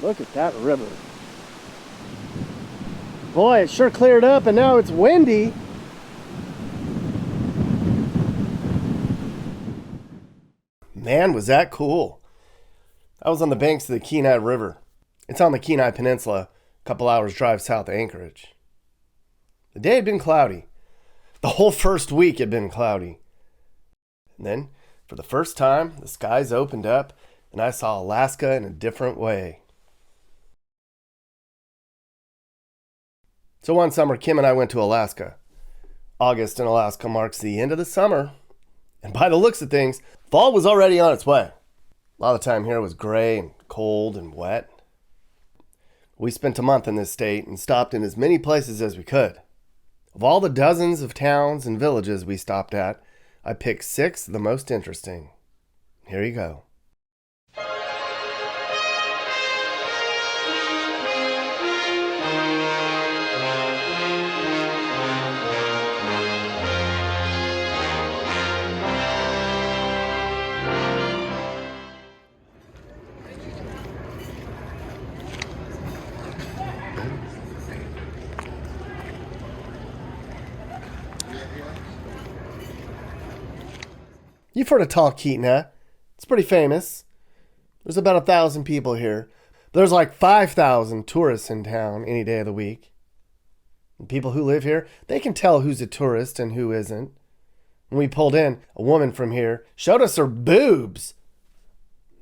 Look at that river. Boy, it sure cleared up and now it's windy. Man, was that cool. I was on the banks of the Kenai River. It's on the Kenai Peninsula, a couple hours drive south of Anchorage. The day had been cloudy. The whole first week had been cloudy. And then, for the first time, the skies opened up and I saw Alaska in a different way. So one summer, Kim and I went to Alaska. August in Alaska marks the end of the summer. And by the looks of things, fall was already on its way. A lot of the time here was gray and cold and wet. We spent a month in this state and stopped in as many places as we could. Of all the dozens of towns and villages we stopped at, I picked 6 of the most interesting. Here you go. You've heard of Talkeetna. It's pretty famous. There's about 1,000 people here. There's like 5,000 tourists in town any day of the week. And people who live here, they can tell who's a tourist and who isn't. When we pulled in, a woman from here showed us her boobs.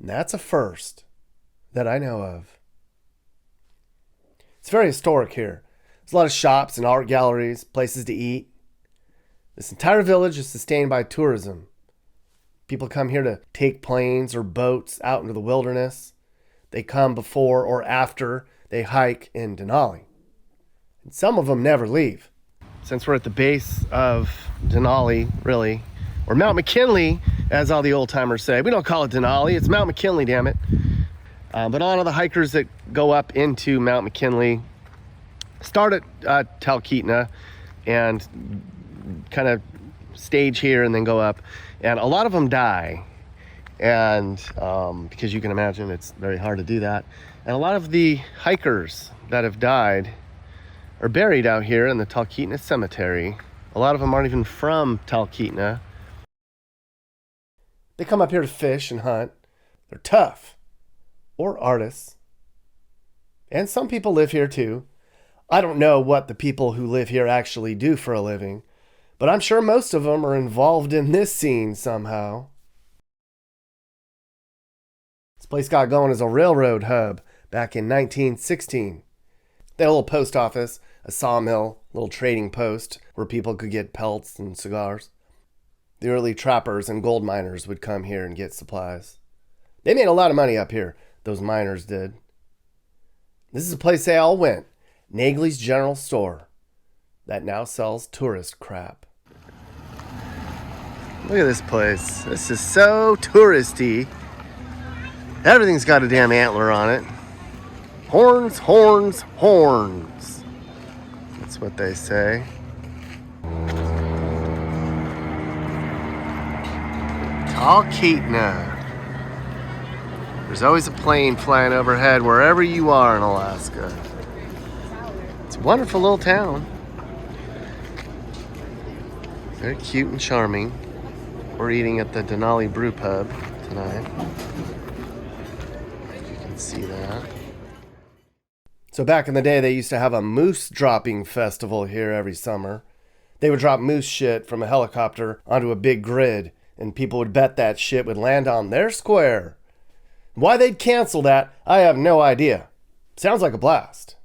And that's a first that I know of. It's very historic here. There's a lot of shops and art galleries, places to eat. This entire village is sustained by tourism. People come here to take planes or boats out into the wilderness. They come before or after they hike in Denali. And some of them never leave. Since we're at the base of Denali, really, or Mount McKinley, as all the old timers say. We don't call it Denali, it's Mount McKinley, damn it. But all of the hikers that go up into Mount McKinley start at Talkeetna and kind of stage here and then go up. And a lot of them die. And because you can imagine it's very hard to do that. And a lot of the hikers that have died are buried out here in the Talkeetna Cemetery. A lot of them aren't even from Talkeetna. They come up here to fish and hunt. They're tough. Or artists. And some people live here too. I don't know what the people who live here actually do for a living, but I'm sure most of them are involved in this scene somehow. This place got going as a railroad hub back in 1916. They had a little post office, a sawmill, a little trading post where people could get pelts and cigars. The early trappers and gold miners would come here and get supplies. They made a lot of money up here, those miners did. This is a place they all went, Nagley's General Store, that now sells tourist crap. Look at this place. This is so touristy. Everything's got a damn antler on it. Horns, horns, horns. That's what they say. Talkeetna. There's always a plane flying overhead wherever you are in Alaska. It's a wonderful little town. Very cute and charming. We're eating at the Denali Brew Pub tonight. You can see that. So back in the day, they used to have a moose dropping festival here every summer. They would drop moose shit from a helicopter onto a big grid, and people would bet that shit would land on their square. Why they'd cancel that, I have no idea. Sounds like a blast.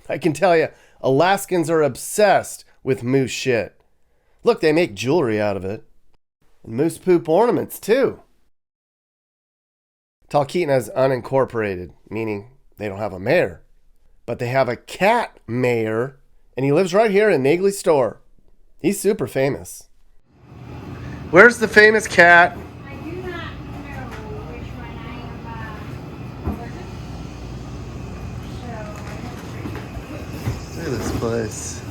I can tell you, Alaskans are obsessed with moose shit. Look, they make jewelry out of it. And moose poop ornaments, too. Talkeetna is unincorporated, meaning they don't have a mayor. But they have a cat mayor, and he lives right here in Nagley's store. He's super famous. Where's the famous cat? I do not know which one I am. Look at this place.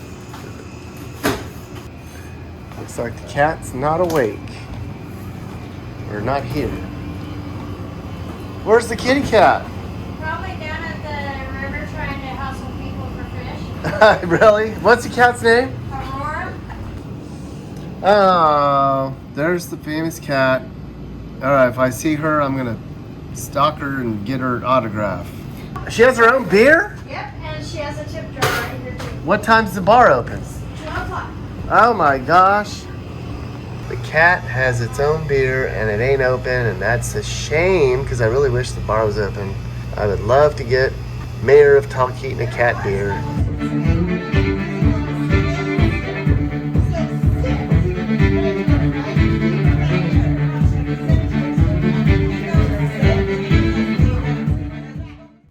Looks like the cat's not awake. Or not here. Where's the kitty cat? Probably Really? What's the cat's name? Aurora? Oh, there's the famous cat. All right, if I see her, I'm gonna stalk her and get her autograph. She has her own beer? Yep, and she has a tip jar right here too. What time's the bar open? 2 o'clock. Oh my gosh. The cat has its own beer and it ain't open, and that's a shame because I really wish the bar was open. I would love to get Mayor of Talkeetna cat beer.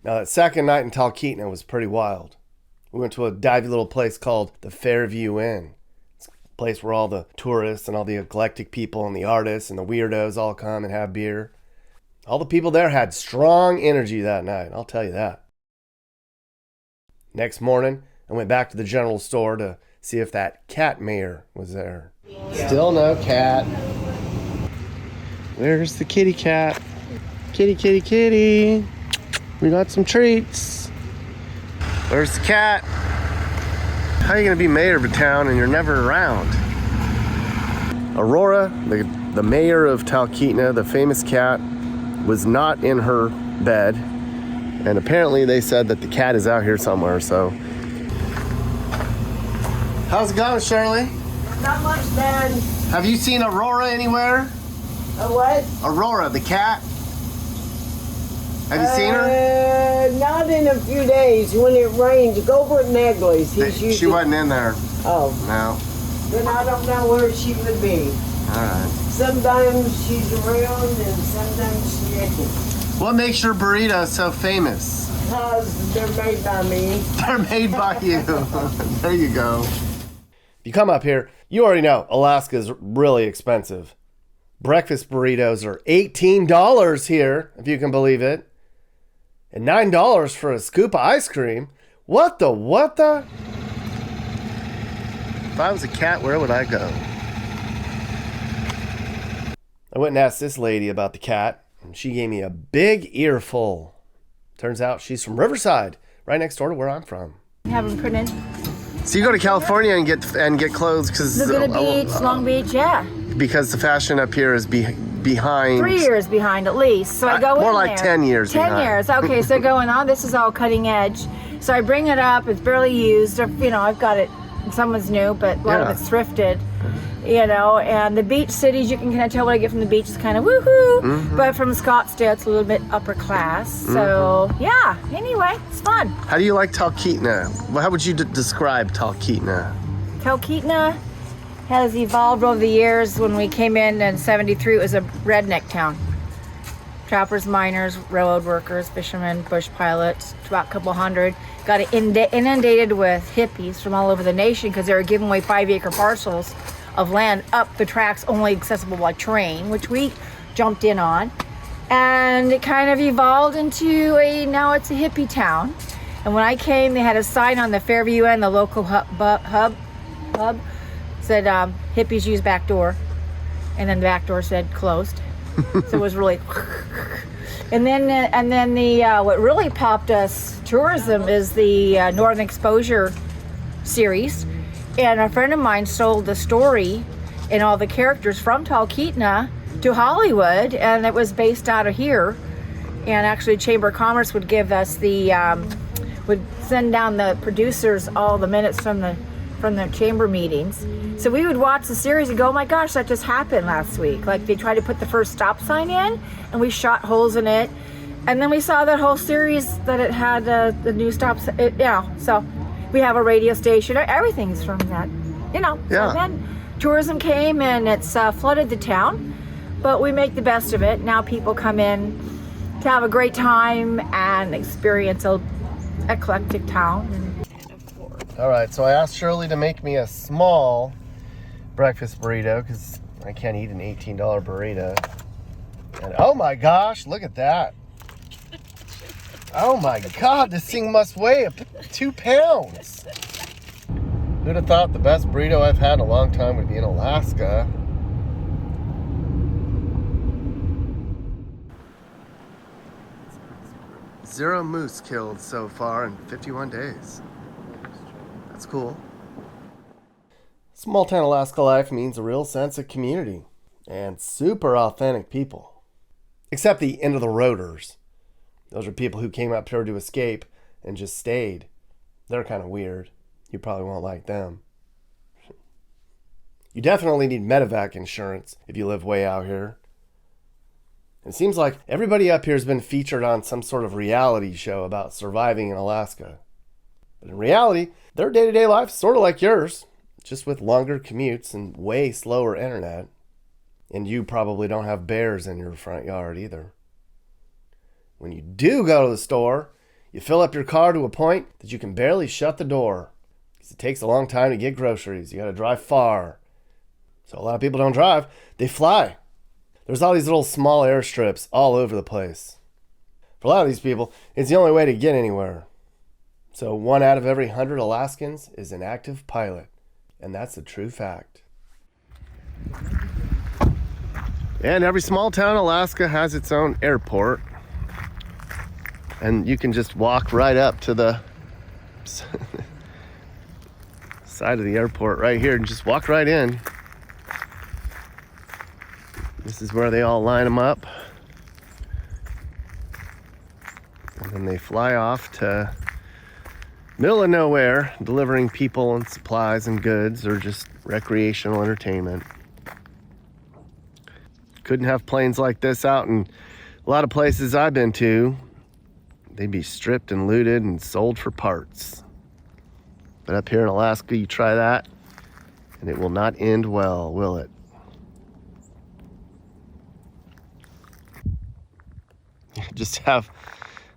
Now, that second night in Talkeetna was pretty wild. We went to a divey little place called the Fairview Inn. It's a place where all the tourists and all the eclectic people and the artists and the weirdos all come and have beer. All the people there had strong energy that night, I'll tell you that. Next morning, I went back to the general store to see if that cat mayor was there. Still no cat. There's the kitty cat. Kitty, kitty, kitty. We got some treats. Where's the cat? How are you gonna be mayor of a town and you're never around? Aurora, the mayor of Talkeetna, the famous cat, was not in her bed. And apparently they said that the cat is out here somewhere, so. How's it going, Shirley? Not much, Dad. Have you seen Aurora anywhere? A what? Aurora, the cat? Have you seen her? Not in a few days. When it rains, go over at Negley's. She wasn't in there. Oh. No. Then I don't know where she would be. Alright. Sometimes she's around and sometimes she isn't. What makes your burritos so famous? Because they're made by me. They're made by you. There you go. If you come up here, you already know Alaska's really expensive. Breakfast burritos are $18 here, if you can believe it. And $9 for a scoop of ice cream. What the? If I was a cat, where would I go? I went and asked this lady about the cat, and she gave me a big earful. Turns out she's from Riverside, right next door to where I'm from. Have them printed. So you go to California and get clothes because Laguna Beach, Long Beach, yeah. Because the fashion up here is behind. 3 years behind at least. So I go more in like there. 10 years 10 behind. years. Okay, so going on, this is all cutting edge. So I bring it up, it's barely used. You know, I've got it, someone's new, but a lot of it's thrifted. You know, and the beach cities, you can kind of tell what I get from the beach is kind of woohoo. Mm-hmm. But from Scottsdale, it's a little bit upper class. So, yeah, anyway, it's fun. How do you like Talkeetna? Well, how would you describe Talkeetna? Talkeetna has evolved over the years. When we came in 73, it was a redneck town. Trappers, miners, railroad workers, fishermen, bush pilots, about a couple hundred. Got inundated with hippies from all over the nation because they were giving away 5-acre parcels of land up the tracks, only accessible by train, which we jumped in on. And it kind of evolved into now it's a hippie town. And when I came, they had a sign on the Fairview Inn, the local hub said hippies use back door. And then the back door said closed. So it was really, and then the what really popped us tourism is the Northern Exposure series. And a friend of mine sold the story and all the characters from Talkeetna to Hollywood, and it was based out of here. And actually, Chamber of Commerce would give us would send down the producers all the minutes from the chamber meetings. So we would watch the series and go, oh my gosh, that just happened last week. Like they tried to put the first stop sign in, and we shot holes in it. And then we saw that whole series that it had the new stop sign. So we have a radio station. Everything's from that, Yeah. So then tourism came and it's flooded the town, but we make the best of it. Now people come in to have a great time and experience a eclectic town. All right, so I asked Shirley to make me a small breakfast burrito because I can't eat an $18 burrito. And oh my gosh, look at that. Oh my God, this thing must weigh 2 pounds. Who'd have thought the best burrito I've had in a long time would be in Alaska? Zero moose killed so far in 51 days. That's cool. Small town Alaska life means a real sense of community and super authentic people. Except the end of the roaders. Those are people who came up here to escape and just stayed. They're kind of weird. You probably won't like them. You definitely need medevac insurance if you live way out here. It seems like everybody up here has been featured on some sort of reality show about surviving in Alaska. But in reality, their day-to-day life is sort of like yours, just with longer commutes and way slower internet. And you probably don't have bears in your front yard either. When you do go to the store, you fill up your car to a point that you can barely shut the door. Because it takes a long time to get groceries. You got to drive far. So a lot of people don't drive. They fly. There's all these little small airstrips all over the place. For a lot of these people, it's the only way to get anywhere. So 1 out of every 100 Alaskans is an active pilot. And that's a true fact. And every small town in Alaska has its own airport. And you can just walk right up to the side of the airport right here and just walk right in. This is where they all line them up. And then they fly off to middle of nowhere, delivering people and supplies and goods or just recreational entertainment. Couldn't have planes like this out in a lot of places I've been to. They'd be stripped and looted and sold for parts. But up here in Alaska, you try that, and it will not end well, will it? Just have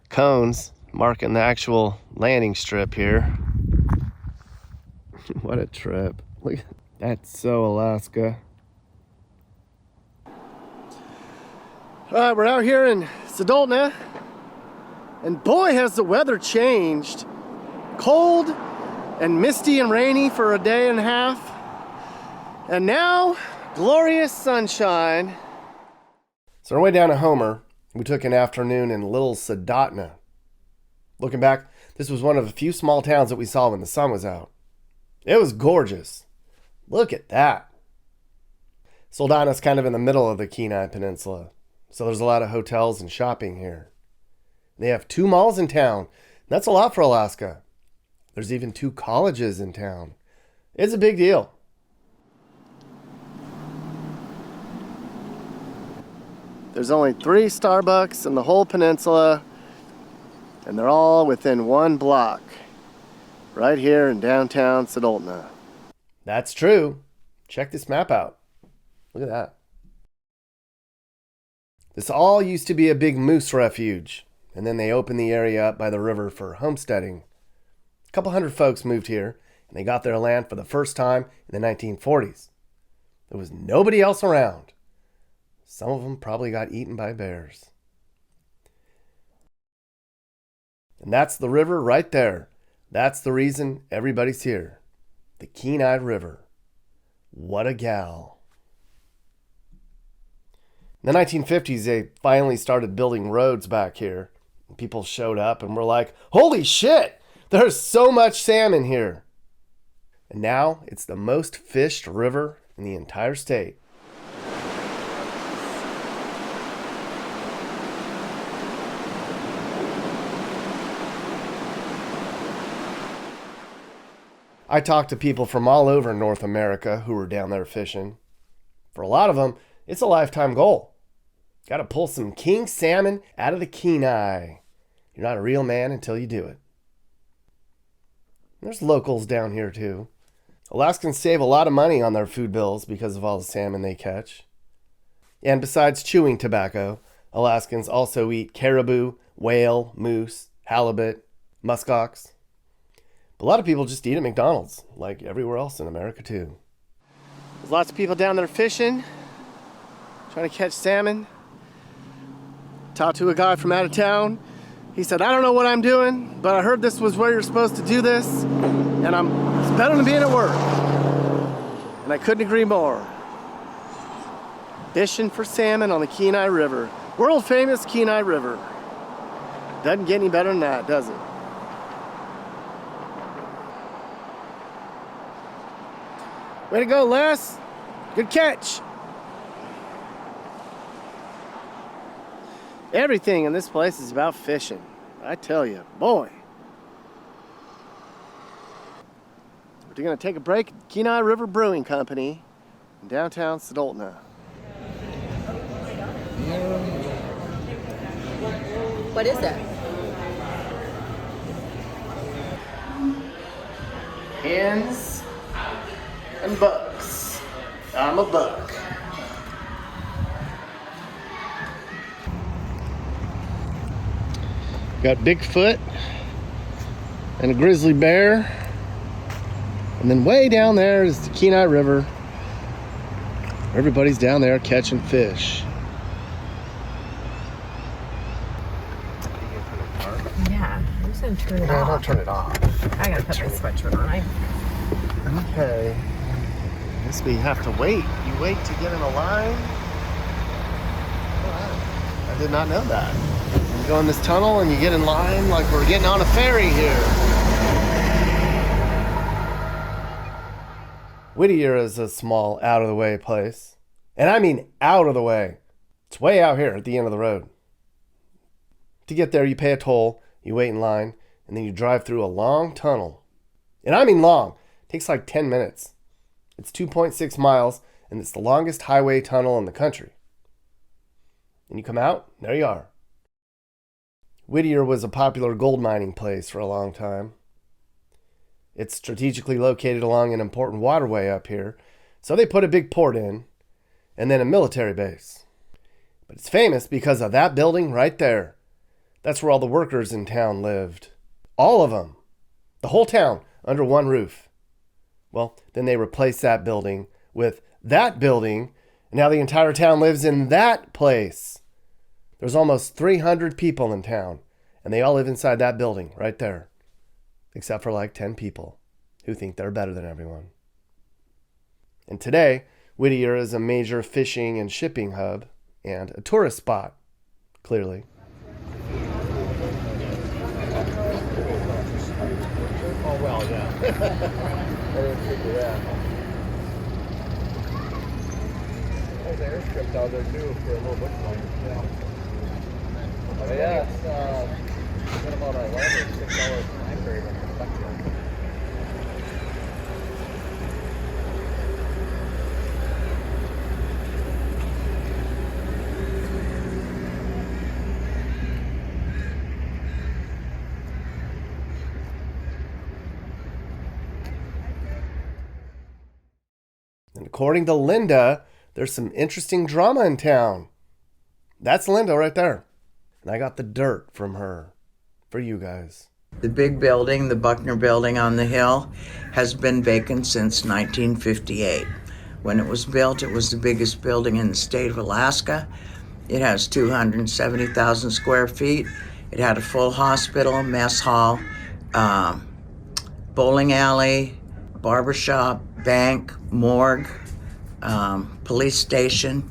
cones marking the actual landing strip here. What a trip. Look, that's so Alaska. All right, we're out here in Seward, and boy, has the weather changed. Cold and misty and rainy for a day and a half, and now glorious sunshine. So on our way down to Homer, we took an afternoon in Little Seward. Looking back, this was one of the few small towns that we saw when the sun was out. It was gorgeous. Look at that. Seward's kind of in the middle of the Kenai Peninsula, so there's a lot of hotels and shopping here. They have 2 malls in town. That's a lot for Alaska. There's even 2 colleges in town. It's a big deal. There's only 3 Starbucks in the whole peninsula, and they're all within 1 block, right here in downtown Seward. That's true. Check this map out. Look at that. This all used to be a big moose refuge, and then they opened the area up by the river for homesteading. A couple hundred folks moved here, and they got their land for the first time in the 1940s. There was nobody else around. Some of them probably got eaten by bears. And that's the river right there. That's the reason everybody's here. The Kenai River. What a gal. In the 1950s, they finally started building roads back here. People showed up and were like, holy shit, there's so much salmon here. And now it's the most fished river in the entire state. I talked to people from all over North America who were down there fishing. For a lot of them, it's a lifetime goal. Got to pull some king salmon out of the Kenai. You're not a real man until you do it. There's locals down here too. Alaskans save a lot of money on their food bills because of all the salmon they catch. And besides chewing tobacco, Alaskans also eat caribou, whale, moose, halibut, muskox. But a lot of people just eat at McDonald's, like everywhere else in America too. There's lots of people down there fishing, trying to catch salmon. Talked to a guy from out of town. He said, I don't know what I'm doing, but I heard this was where you're supposed to do this, and it's better than being at work. And I couldn't agree more. Fishing for salmon on the Kenai River. World famous Kenai River. Doesn't get any better than that, does it? Way to go, Les. Good catch. Everything in this place is about fishing. I tell you, boy. We're going to take a break at Kenai River Brewing Company in downtown Talkeetna. What is it? Hens and bucks. I'm a buck. Got Bigfoot and a grizzly bear. And then way down there is the Kenai River. Everybody's down there catching fish. Yeah, I'm just gonna turn it No, off. don't turn it off. I gotta put my sweatshirt on. Okay. I guess we have to wait. You wait to get in a line? I did not know that. You go in this tunnel and you get in line like we're getting on a ferry here. Whittier is a small, out-of-the-way place. And I mean out of the way. It's way out here at the end of the road. To get there, you pay a toll, you wait in line, and then you drive through a long tunnel. And I mean long. It takes like 10 minutes. It's 2.6 miles, and it's the longest highway tunnel in the country. And you come out, there you are. Whittier was a popular gold mining place for a long time. It's strategically located along an important waterway up here, so they put a big port in, and then a military base. But it's famous because of that building right there. That's where all the workers in town lived. All of them. The whole town under one roof. Well, then they replaced that building with that building, and now the entire town lives in that place. There's almost 300 people in town, and they all live inside that building right there. Except for like 10 people who think they're better than everyone. And today, Whittier is a major fishing and shipping hub and a tourist spot, clearly. Oh, well, yeah. I didn't figure that. There's an airstrip down there, too, for a little bit longer. Yeah. Oh, yeah, it's been about a 6-hour time period in perspective. And according to Linda, there's some interesting drama in town. That's Linda right there. And I got the dirt from her for you guys. The big building, the Buckner Building on the hill, has been vacant since 1958. When it was built, it was the biggest building in the state of Alaska. It has 270,000 square feet. It had a full hospital, mess hall, bowling alley, barbershop, bank, morgue, police station.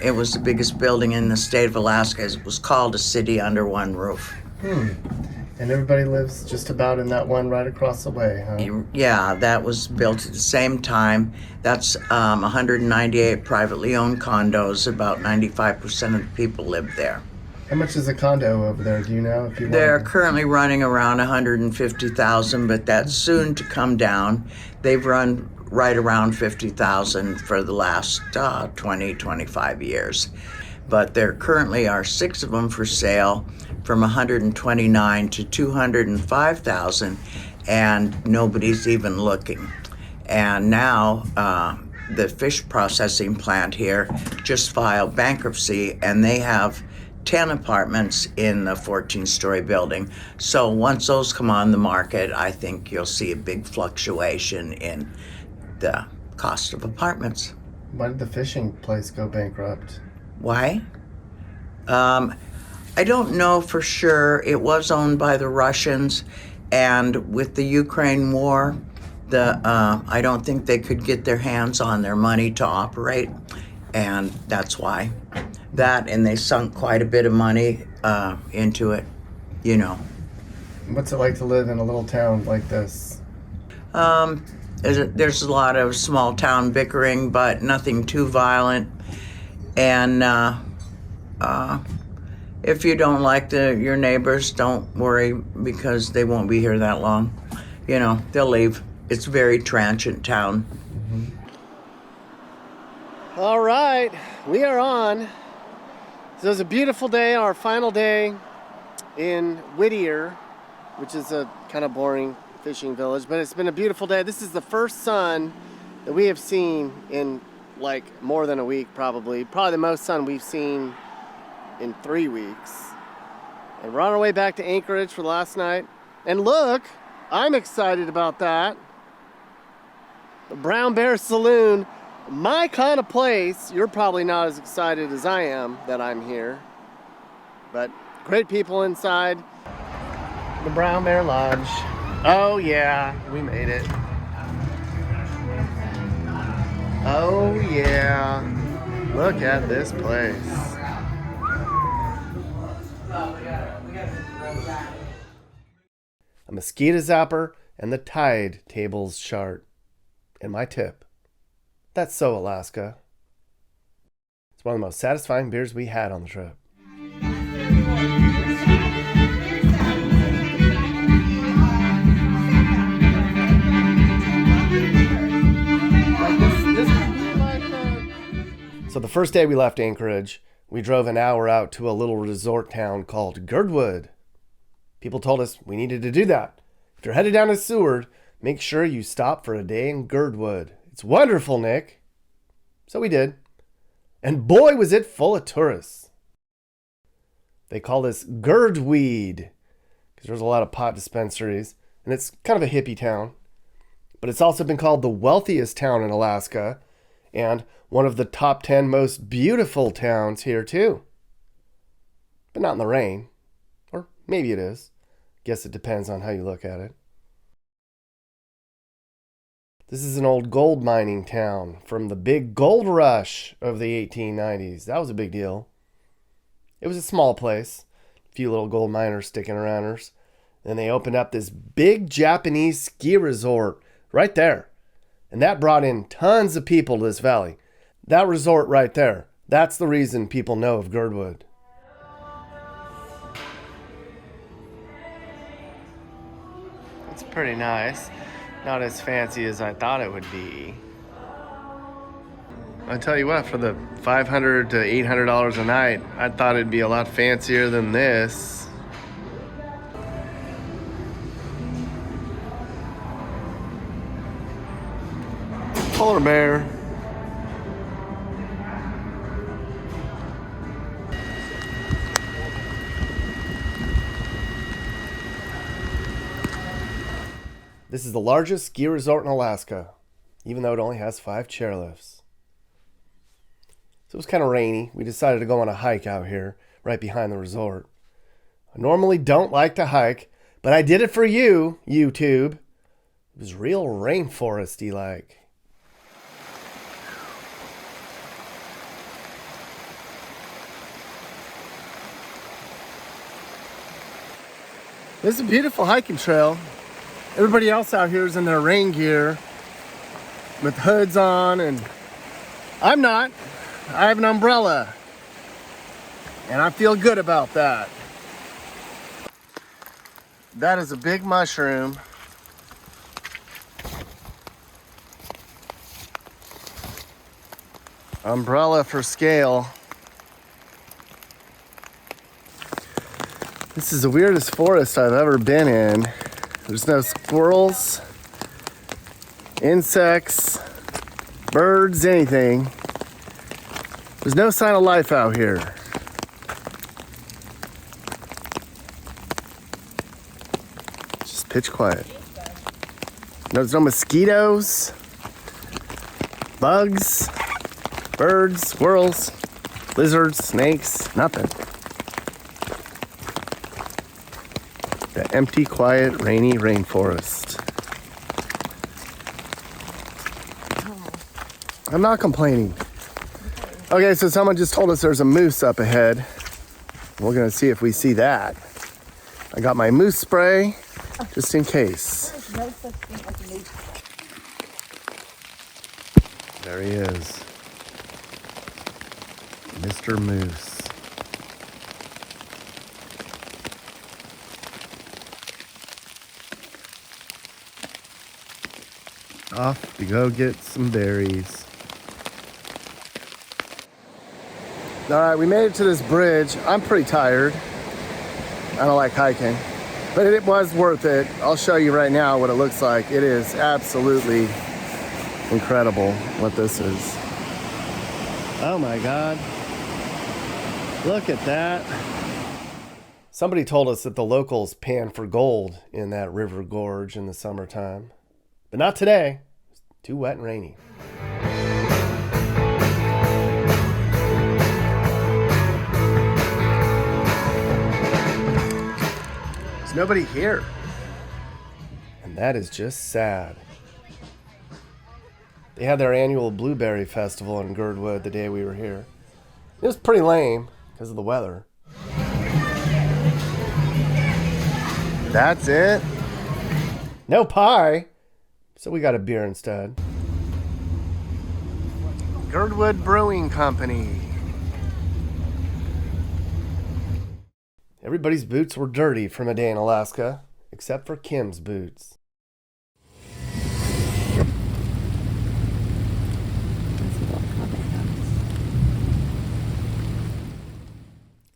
It was the biggest building in the state of Alaska. It was called a city under one roof. And everybody lives just about in that one right across the way, huh? Yeah, that was built at the same time. That's 198 privately owned condos. About 95% of the people live there. How much is a condo over there? Do you know? If you They're currently running around 150,000, but that's soon to come down. They've run right around 50,000 for the last 25 years. But there currently are 6 of them for sale from 129 to 205,000, and nobody's even looking. And now the fish processing plant here just filed bankruptcy, and they have 10 apartments in the 14-story building. So once those come on the market, I think you'll see a big fluctuation in the cost of apartments. Why did the fishing place go bankrupt? Why? I don't know for sure. It was owned by the Russians, and with the Ukraine war, I don't think they could get their hands on their money to operate, and that's why. That, and they sunk quite a bit of money into it, you know. What's it like to live in a little town like this? There's a lot of small town bickering, but nothing too violent. And if you don't like your neighbors, don't worry, because they won't be here that long. You know, they'll leave. It's a very transient town. All right, we are on. So it was a beautiful day, our final day in Whittier, which is a kind of boring fishing village, but it's been a beautiful day. This is the first sun that we have seen in like more than a week, probably the most sun we've seen in 3 weeks. And we're on our way back to Anchorage for the last night. And look, I'm excited about that. The Brown Bear Saloon, my kind of place. You're probably not as excited as I am that I'm here, but great people inside. The Brown Bear Lodge. Oh yeah, we made it. Oh yeah, look at this place. A mosquito zapper and the tide tables chart. And my tip. That's so Alaska. It's one of the most satisfying beers we had on the trip. So the first day we left Anchorage, we drove an hour out to a little resort town called Girdwood. People told us we needed to do that. If you're headed down to Seward, make sure you stop for a day in Girdwood. It's wonderful, Nick. So we did. And boy, was it full of tourists. They call this Girdweed because there's a lot of pot dispensaries, and it's kind of a hippie town. But it's also been called the wealthiest town in Alaska and one of the top 10 most beautiful towns here too. But not in the rain. Or maybe it is. Guess it depends on how you look at it. This is an old gold mining town from the big gold rush of the 1890s. That was a big deal. It was a small place. A few little gold miners sticking arounders. Then they opened up this big Japanese ski resort right there. And that brought in tons of people to this valley. That resort right there, that's the reason people know of Girdwood. It's pretty nice. Not as fancy as I thought it would be. I tell you what, for the $500 to $800 a night, I thought it'd be a lot fancier than this. Polar bear. This is the largest ski resort in Alaska, even though it only has 5 chairlifts. So it was kind of rainy. We decided to go on a hike out here, right behind the resort. I normally don't like to hike, but I did it for you, YouTube. It was real rainforesty like. This is a beautiful hiking trail. Everybody else out here is in their rain gear with hoods on, and I'm not. I have an umbrella, and I feel good about that. That is a big mushroom. Umbrella for scale. This is the weirdest forest I've ever been in. There's no squirrels, insects, birds, anything. There's no sign of life out here. It's just pitch quiet. There's no mosquitoes, bugs, birds, squirrels, lizards, snakes, nothing. The empty, quiet, rainy rainforest. I'm not complaining. Okay, so someone just told us there's a moose up ahead. We're gonna see if we see that. I got my moose spray, just in case. There he is. Mr. Moose. Off to go get some berries. All right, we made it to this bridge. I'm pretty tired. I don't like hiking, but it was worth it. I'll show you right now what it looks like. It is absolutely incredible what this is. Oh my God. Look at that. Somebody told us that the locals pan for gold in that river gorge in the summertime, but not today. It's too wet and rainy. There's nobody here, and that is just sad. They had their annual blueberry festival in Girdwood the day we were here. It was pretty lame because of the weather. That's it. No pie. So we got a beer instead. Girdwood Brewing Company. Everybody's boots were dirty from a day in Alaska, except for Kim's boots.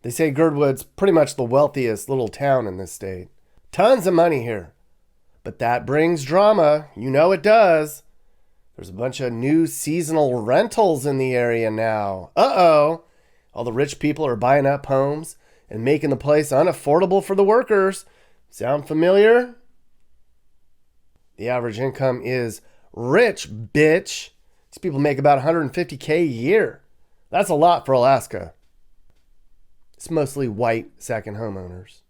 They say Girdwood's pretty much the wealthiest little town in this state. Tons of money here. But that brings drama. You know it does. There's a bunch of new seasonal rentals in the area now. Uh-oh. All the rich people are buying up homes and making the place unaffordable for the workers. Sound familiar? The average income is rich, bitch. These people make about $150K a year. That's a lot for Alaska. It's mostly white second homeowners.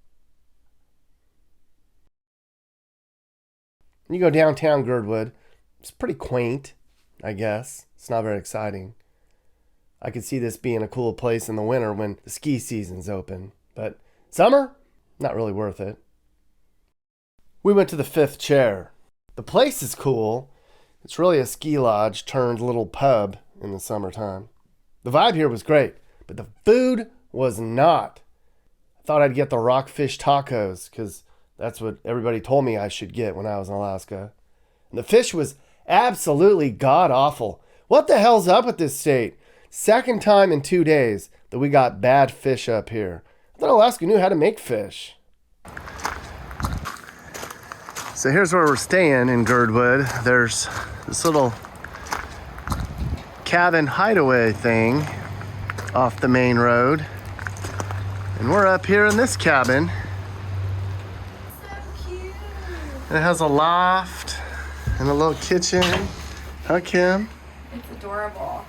When you go downtown Girdwood, it's pretty quaint, I guess. It's not very exciting. I could see this being a cool place in the winter when the ski season's open. But summer, not really worth it. We went to the Fifth Chair. The place is cool. It's really a ski lodge turned little pub in the summertime. The vibe here was great, but the food was not. I thought I'd get the rockfish tacos because that's what everybody told me I should get when I was in Alaska. And the fish was absolutely god-awful. What the hell's up with this state? Second time in 2 days that we got bad fish up here. I thought Alaska knew how to make fish. So here's where we're staying in Girdwood. There's this little cabin hideaway thing off the main road. And we're up here in this cabin. So cute. And it has a loft and a little kitchen. Huh, Kim? It's adorable.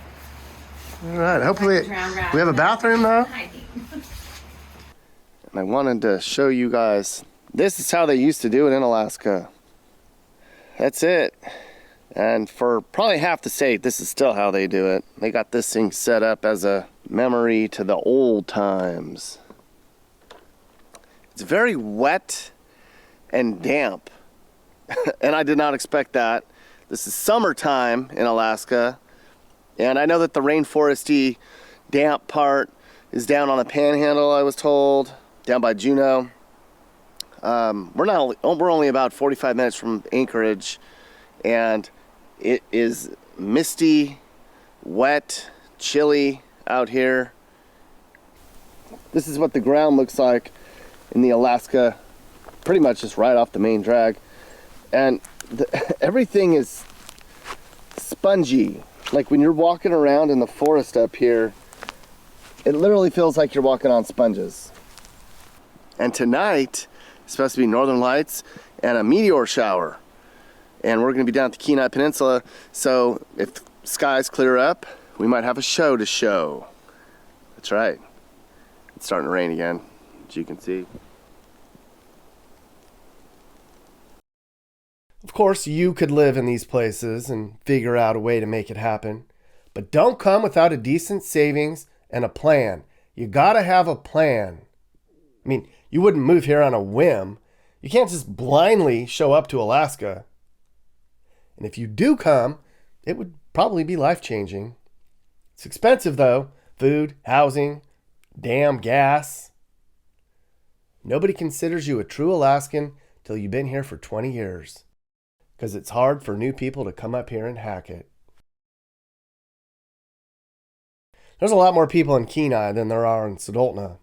All right. Hopefully, we have a bathroom though. And I wanted to show you guys. This is how they used to do it in Alaska. That's it. And for probably half the state, this is still how they do it. They got this thing set up as a memory to the old times. It's very wet and damp. And I did not expect that. This is summertime in Alaska. And I know that the rainforesty damp part is down on the panhandle, I was told, down by Juneau. We're only about 45 minutes from Anchorage, and it is misty, wet, chilly out here. This is what the ground looks like in the Alaska, pretty much just right off the main drag. And everything is spongy. Like when you're walking around in the forest up here, it literally feels like you're walking on sponges. And tonight, it's supposed to be northern lights and a meteor shower. And we're gonna be down at the Kenai Peninsula, so if skies clear up, we might have a show to show. That's right. It's starting to rain again, as you can see. Of course, you could live in these places and figure out a way to make it happen. But don't come without a decent savings and a plan. You gotta have a plan. I mean, you wouldn't move here on a whim. You can't just blindly show up to Alaska. And if you do come, it would probably be life-changing. It's expensive, though. Food, housing, damn gas. Nobody considers you a true Alaskan till you've been here for 20 years. Because it's hard for new people to come up here and hack it. There's a lot more people in Kenai than there are in Soldotna.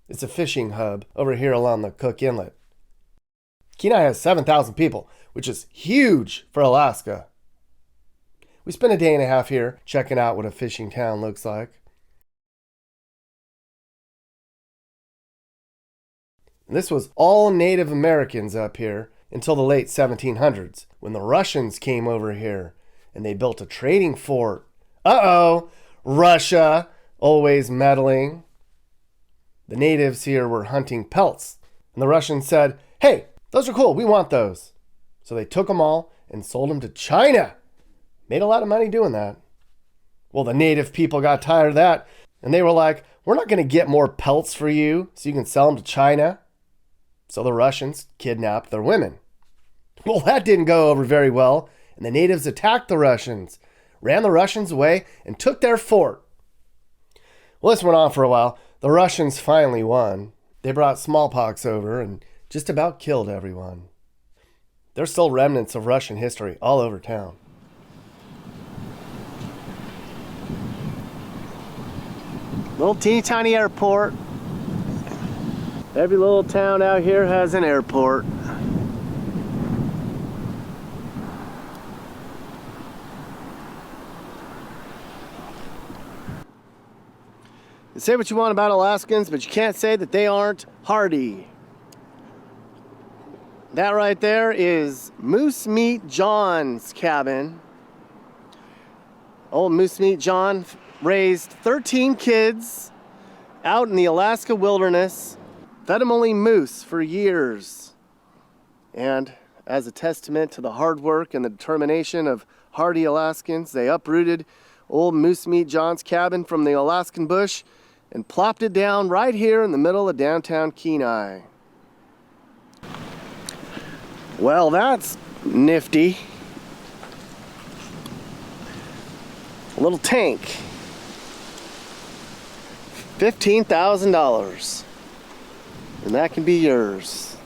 It's a fishing hub over here along the Cook Inlet. Kenai has 7,000 people, which is huge for Alaska. We spent a day and a half here checking out what a fishing town looks like. And this was all Native Americans up here until the late 1700s, when the Russians came over here and they built a trading fort. Uh-oh, Russia, always meddling. The natives here were hunting pelts, and the Russians said, hey, those are cool, we want those. So they took them all and sold them to China. Made a lot of money doing that. Well, the native people got tired of that, and they were like, we're not going to get more pelts for you so you can sell them to China. So the Russians kidnapped their women. Well, that didn't go over very well, and the natives attacked the Russians, ran the Russians away, and took their fort. Well, this went on for a while. The Russians finally won. They brought smallpox over and just about killed everyone. There's still remnants of Russian history all over town. Little teeny tiny airport. Every little town out here has an airport. You say what you want about Alaskans, but you can't say that they aren't hardy. That right there is Moose Meat John's cabin. Old Moose Meat John raised 13 kids out in the Alaska wilderness, fed them only moose for years. And as a testament to the hard work and the determination of hardy Alaskans, they uprooted old Moose Meat John's cabin from the Alaskan bush and plopped it down right here in the middle of downtown Kenai. Well, that's nifty. A little tank. $15,000. And that can be yours.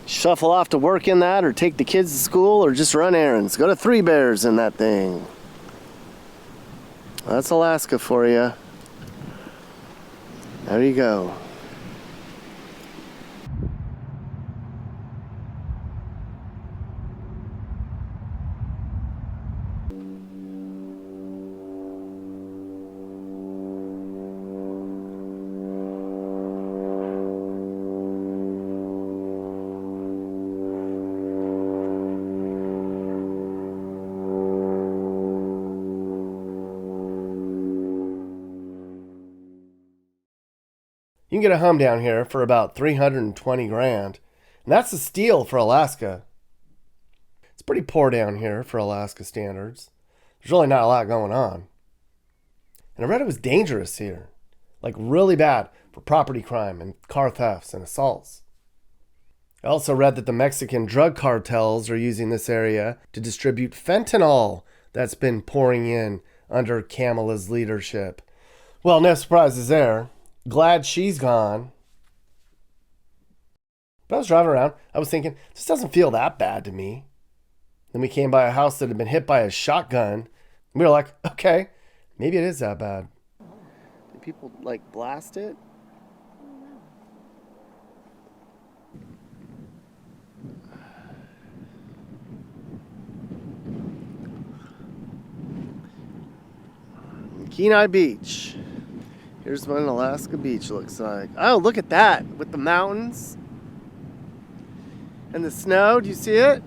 Shuffle off to work in that, or take the kids to school, or just run errands. Go to Three Bears in that thing. That's Alaska for you. There you go. You can get a home down here for about $320 grand, and that's a steal for Alaska. It's pretty poor down here for Alaska standards. There's really not a lot going on. And I read it was dangerous here, like really bad for property crime and car thefts and assaults. I also read that the Mexican drug cartels are using this area to distribute fentanyl that's been pouring in under Kamala's leadership. Well, no surprises there. Glad she's gone. But I was driving around, I was thinking, this doesn't feel that bad to me. Then we came by a house that had been hit by a shotgun. And we were like, okay, maybe it is that bad. Did people like blast it? Kenai Beach. Here's what an Alaska beach looks like. Oh, look at that with the mountains and the snow. Do you see it?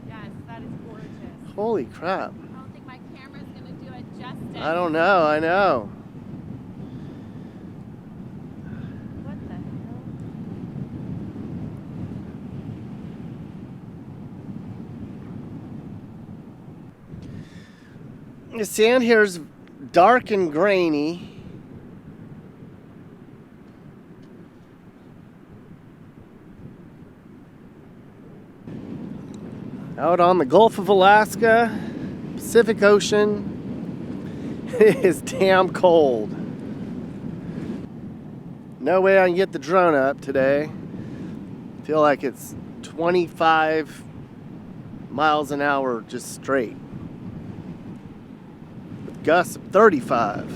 Yes, that is gorgeous. Holy crap. I don't think my camera's gonna do it justice. I don't know. I know. What the hell? The sand here is dark and grainy. Out on the Gulf of Alaska, Pacific Ocean. It is damn cold. No way I can get the drone up today. Feel like it's 25 miles an hour just straight. With gusts of 35.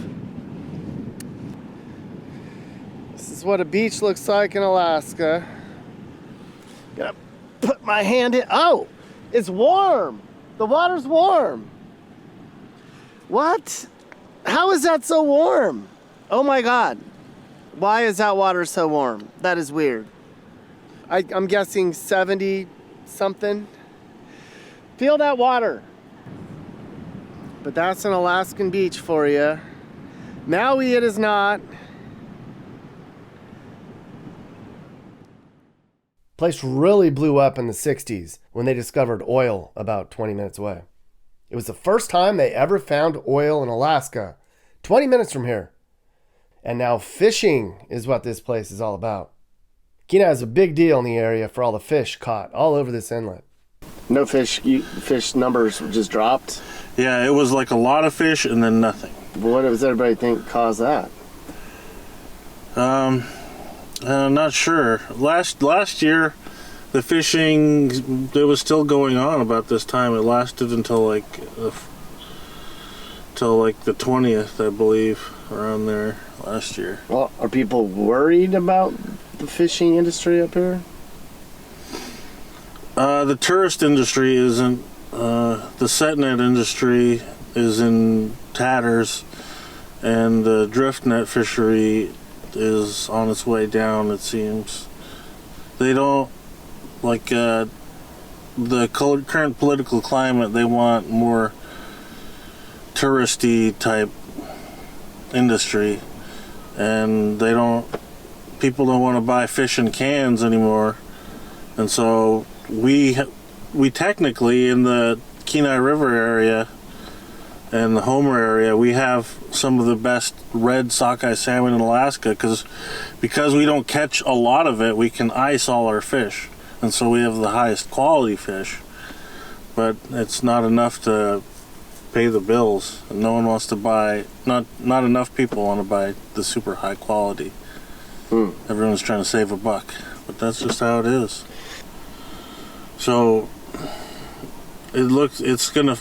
This is what a beach looks like in Alaska. Gotta put my hand in. Oh, it's warm. The water's warm. What? How is that so warm? Oh my God. Why is that water so warm? That is weird. I'm guessing 70 something. Feel that water. But that's an Alaskan beach for you. Maui it is not. Place really blew up in the 60s when they discovered oil about 20 minutes away. It was the first time they ever found oil in Alaska, 20 minutes from here. And now fishing is what this place is all about. Kenai is a big deal in the area for all the fish caught all over this inlet. No fish, fish numbers just dropped? Yeah, it was like a lot of fish and then nothing. What does everybody think caused that? Not sure. Last year, the fishing, it was still going on about this time. It lasted until like the 20th, I believe, around there last year. Well, are people worried about the fishing industry up here? The tourist industry isn't. The set net industry is in tatters, and the drift net fishery is on its way down, it seems. They don't like the current political climate. They want more touristy type industry, and people don't want to buy fish in cans anymore, and so we technically in the Kenai River area and the Homer area, we have some of the best red sockeye salmon in Alaska because we don't catch a lot of it. We can ice all our fish, and so we have the highest quality fish, but it's not enough to pay the bills. And no one wants to buy, not enough people want to buy the super high quality. Everyone's trying to save a buck, but that's just how it is. So it's gonna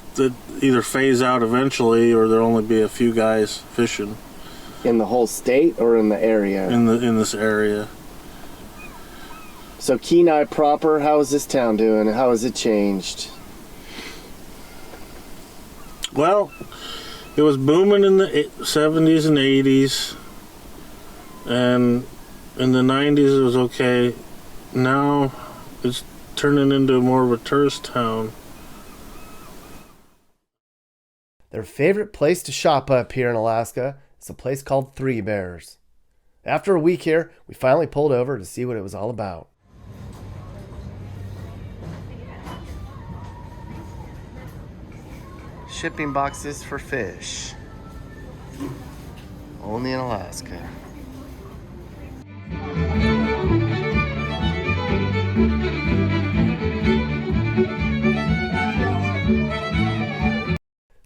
either phase out eventually, or there'll only be a few guys fishing. In the whole state or in the area? In this area. So Kenai proper, how is this town doing? How has it changed? Well, it was booming in the 70s and 80s, and in the 90s it was okay. Now it's turning into more of a tourist town. Their favorite place to shop up here in Alaska is a place called Three Bears. After a week here, we finally pulled over to see what it was all about. Shipping boxes for fish. Only in Alaska.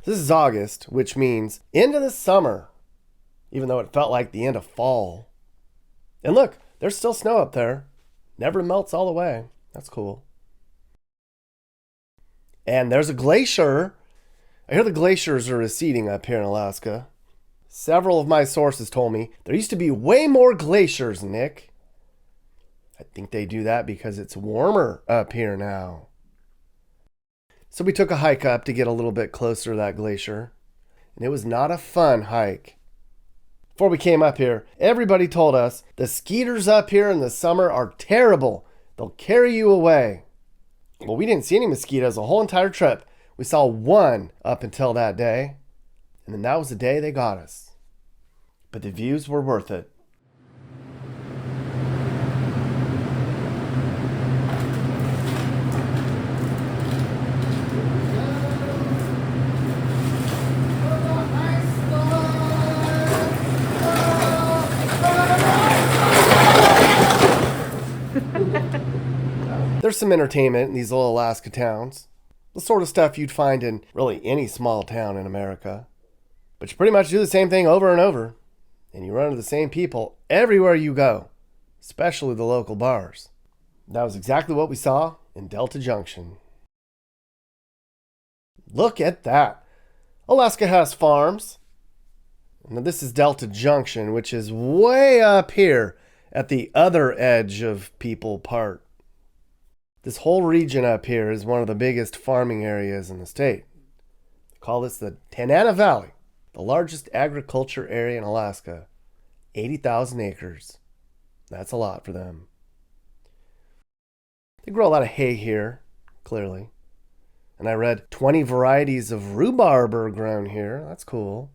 This is August, which means end of the summer, even though it felt like the end of fall. And look, there's still snow up there. Never melts all the way. That's cool. And there's a glacier. I hear the glaciers are receding up here in Alaska. Several of my sources told me there used to be way more glaciers, Nick. I think they do that because it's warmer up here now. So we took a hike up to get a little bit closer to that glacier, and it was not a fun hike. Before we came up here, everybody told us the skeeters up here in the summer are terrible. They'll carry you away. Well, we didn't see any mosquitoes the whole entire trip. We saw one up until that day, and then that was the day they got us. But the views were worth it. There's some entertainment in these little Alaska towns. The sort of stuff you'd find in really any small town in America. But you pretty much do the same thing over and over. And you run into the same people everywhere you go, especially the local bars. That was exactly what we saw in Delta Junction. Look at that. Alaska has farms. Now this is Delta Junction, which is way up here at the other edge of People Park. This whole region up here is one of the biggest farming areas in the state. They call this the Tanana Valley, the largest agriculture area in Alaska. 80,000 acres. That's a lot for them. They grow a lot of hay here, clearly. And I read 20 varieties of rhubarb are grown here. That's cool.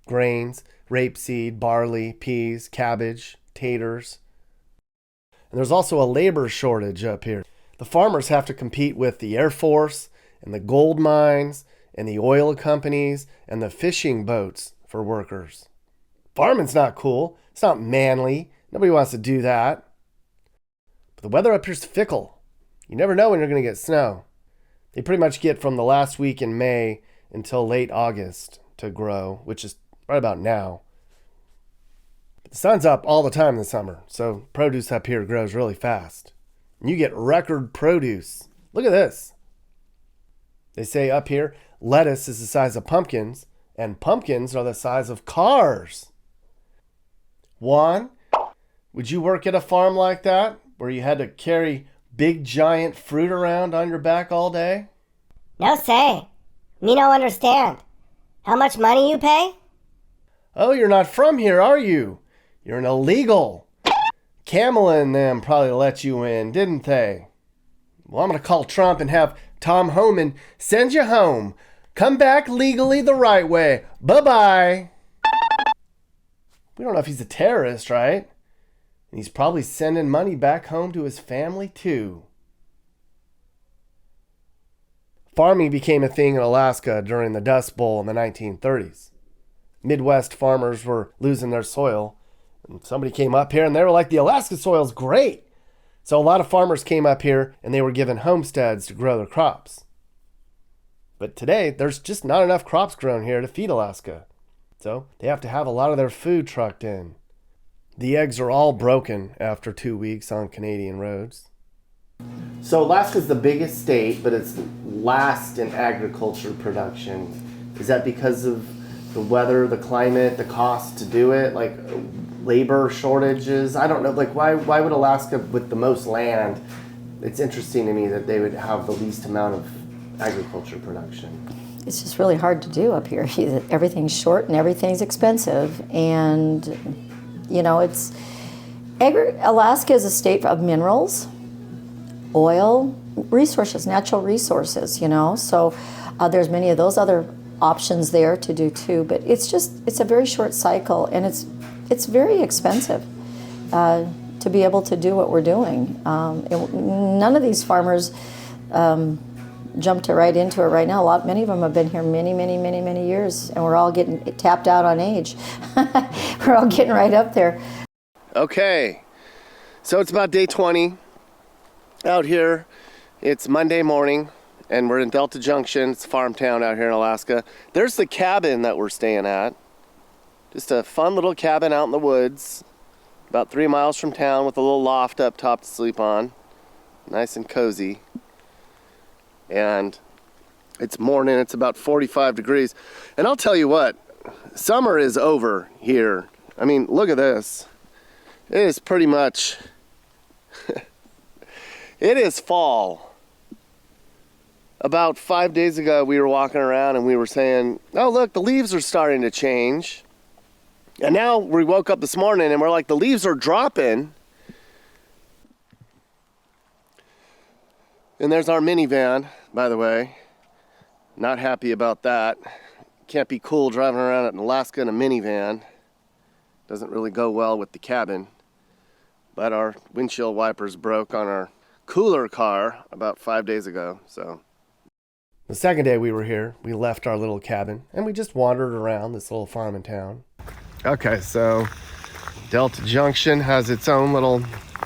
Grains, rapeseed, barley, peas, cabbage, taters. And there's also a labor shortage up here. The farmers have to compete with the Air Force and the gold mines and the oil companies and the fishing boats for workers. Farming's not cool. It's not manly. Nobody wants to do that. But the weather up here's fickle. You never know when you're going to get snow. They pretty much get from the last week in May until late August to grow, which is right about now. But the sun's up all the time in the summer, so produce up here grows really fast. And you get record produce. Look at this. They say up here, lettuce is the size of pumpkins, and pumpkins are the size of cars. Juan, would you work at a farm like that, where you had to carry big giant fruit around on your back all day? No say. Me no understand. How much money you pay? Oh, you're not from here, are you? You're an illegal. Kamala and them probably let you in, didn't they? Well, I'm going to call Trump and have Tom Homan send you home. Come back legally the right way. Bye-bye. We don't know if he's a terrorist, right? And he's probably sending money back home to his family, too. Farming became a thing in Alaska during the Dust Bowl in the 1930s. Midwest farmers were losing their soil. And somebody came up here and they were like, the Alaska soil's great. So a lot of farmers came up here and they were given homesteads to grow their crops. But today, there's just not enough crops grown here to feed Alaska. So they have to have a lot of their food trucked in. The eggs are all broken after 2 weeks on Canadian roads. So Alaska's the biggest state, but it's last in agriculture production. Is that because of the weather, the climate, the cost to do it? Like labor shortages? I don't know. Like why would Alaska with the most land? It's interesting to me that they would have the least amount of agriculture production. It's just really hard to do up here. Everything's short and everything's expensive. And, you know, Alaska is a state of minerals, oil, resources, natural resources, you know. So there's many of those other options there to do too. But it's a very short cycle, and it's very expensive to be able to do what we're doing. None of these farmers jumped right into it right now. Many of them have been here many years, and we're all getting tapped out on age. We're all getting right up there. Okay, so it's about day 20 out here. It's Monday morning, and we're in Delta Junction. It's a farm town out here in Alaska. There's the cabin that we're staying at. Just a fun little cabin out in the woods, about 3 miles from town, with a little loft up top to sleep on. Nice and cozy. And it's morning, it's about 45 degrees. And I'll tell you what, summer is over here. I mean, look at this. It is pretty much, it is fall. About 5 days ago, we were walking around and we were saying, oh look, the leaves are starting to change. And now we woke up this morning and we're like, the leaves are dropping. And there's our minivan, by the way. Not happy about that. Can't be cool driving around in Alaska in a minivan. Doesn't really go well with the cabin. But our windshield wipers broke on our cooler car about 5 days ago, so. The second day we were here, we left our little cabin and we just wandered around this little farm in town. Okay, so Delta Junction has its own little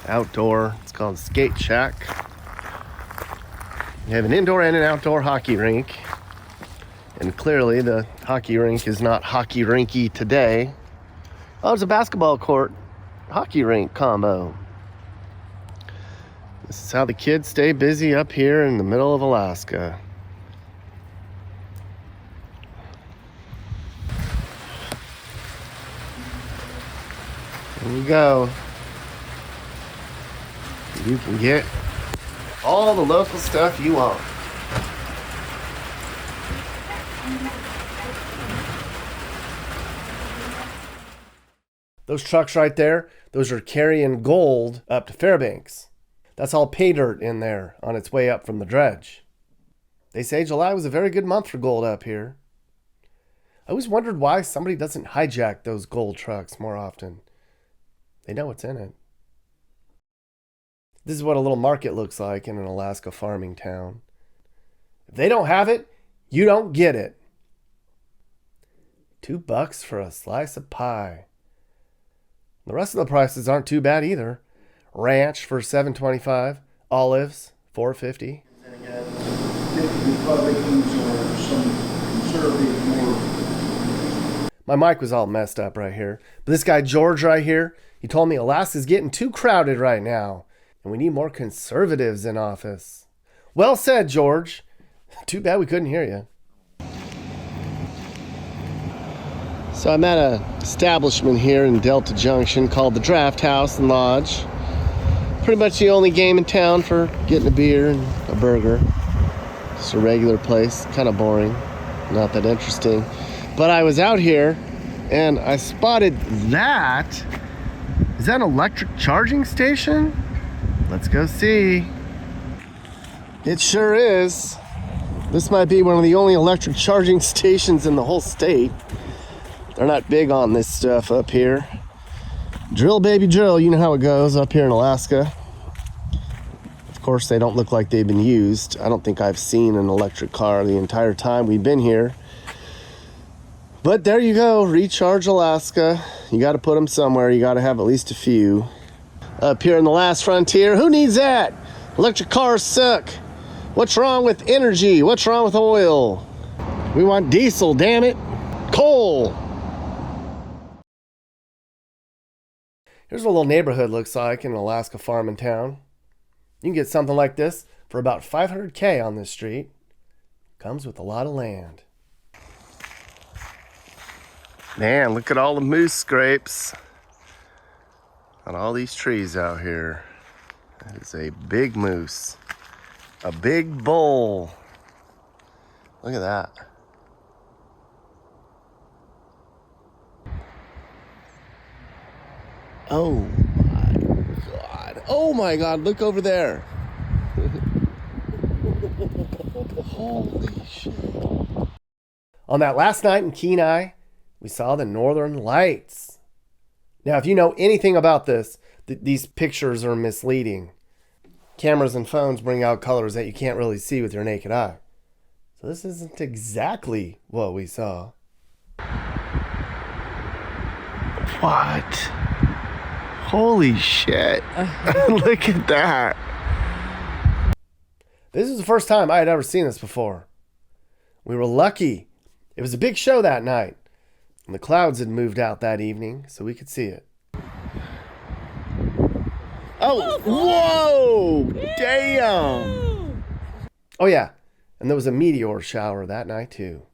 outdoor, it's called Skate Shack. We have an indoor and an outdoor hockey rink. And clearly the hockey rink is not hockey rinky today. Oh, it's a basketball court hockey rink combo. This is how the kids stay busy up here in the middle of Alaska. There you go. You can get all the local stuff you want. Those trucks right there, those are carrying gold up to Fairbanks. That's all pay dirt in there on its way up from the dredge. They say July was a very good month for gold up here. I always wondered why somebody doesn't hijack those gold trucks more often. They know what's in it. This is what a little market looks like in an Alaska farming town. If they don't have it, you don't get it. $2 for a slice of pie. The rest of the prices aren't too bad either. Ranch for $7.25, olives $4.50. My mic was all messed up right here. But this guy George right here, he told me Alaska's getting too crowded right now, and we need more conservatives in office. Well said, George. Too bad we couldn't hear you. So I'm at an establishment here in Delta Junction called the Draft House and Lodge. Pretty much the only game in town for getting a beer and a burger. Just a regular place, kind of boring, not that interesting. But I was out here and I spotted that. Is that an electric charging station? Let's go see. It sure is. This might be one of the only electric charging stations in the whole state. They're not big on this stuff up here. Drill, baby, drill. You know how it goes up here in Alaska. Of course, they don't look like they've been used. I don't think I've seen an electric car the entire time we've been here. But there you go, Recharge Alaska. You got to put them somewhere. You got to have at least a few. Up here in the last frontier, who needs that? Electric cars suck. What's wrong with energy? What's wrong with oil? We want diesel, damn it. Coal. Here's what a little neighborhood looks like in an Alaska farming town. You can get something like this for about $500K on this street. Comes with a lot of land. Man, look at all the moose scrapes on all these trees out here. That is a big moose. A big bull. Look at that. Oh my God. Oh my God, look over there. Holy shit. On that last night in Kenai, we saw the northern lights. Now, if you know anything about this, these pictures are misleading. Cameras and phones bring out colors that you can't really see with your naked eye. So this isn't exactly what we saw. What? Holy shit. Look at that. This is the first time I had ever seen this before. We were lucky. It was a big show that night. And the clouds had moved out that evening, so we could see it. Oh, whoa! Damn! Oh yeah, and there was a meteor shower that night too.